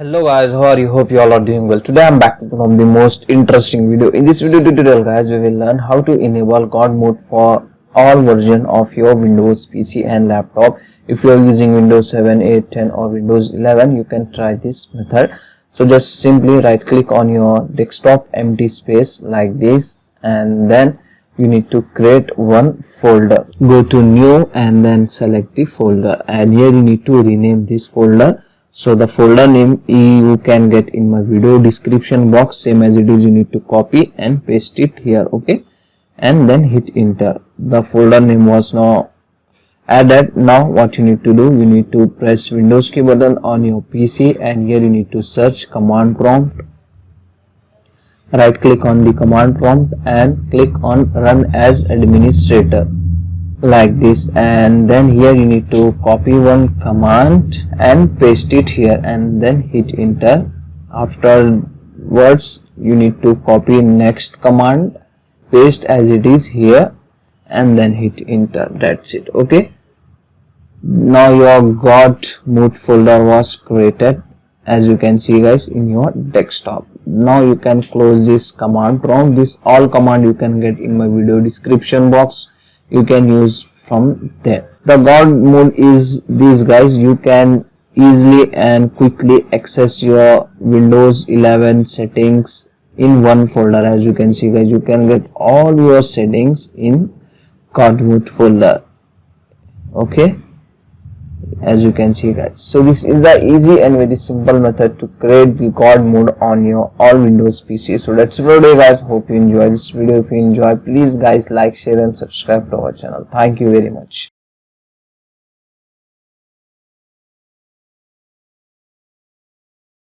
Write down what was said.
Hello guys, how are you? Hope you all are doing well. Today I'm back with one of the most interesting video. In this video tutorial guys, we will learn how to enable God mode for all version of your Windows PC and laptop. If you are using Windows 7, 8, 10 or Windows 11, you can try this method. So just simply right click on your desktop empty space like this, and then you need to create one folder. Go to new and then select the folder, and here you need to rename this folder. So the folder name you can get in my video description box, same as it is. You need to copy and paste it here, okay, and then hit enter. The folder name was now added. Now what you need to do, you need to press Windows key button on your PC, and here you need to search command prompt. Right click on the command prompt and click on run as administrator like this, and then here you need to copy one command and paste it here and then hit enter. Afterwards you need to copy next command, paste as it is here, and then hit enter. That's it, okay. Now your GodMode folder was created, as you can see guys, in your desktop. Now you can close this command prompt. This all command you can get in my video description box. You can use from there. The God mode is this guys. You can easily and quickly access your Windows 11 settings in one folder. As you can see guys, you can get all your settings in God mode folder, okay, as you can see guys. So this is the easy and very simple method to create the God mode on your all Windows PC. So that's it for today guys. Hope you enjoy this video. If you enjoy, please guys like, share and subscribe to our channel. Thank you very much.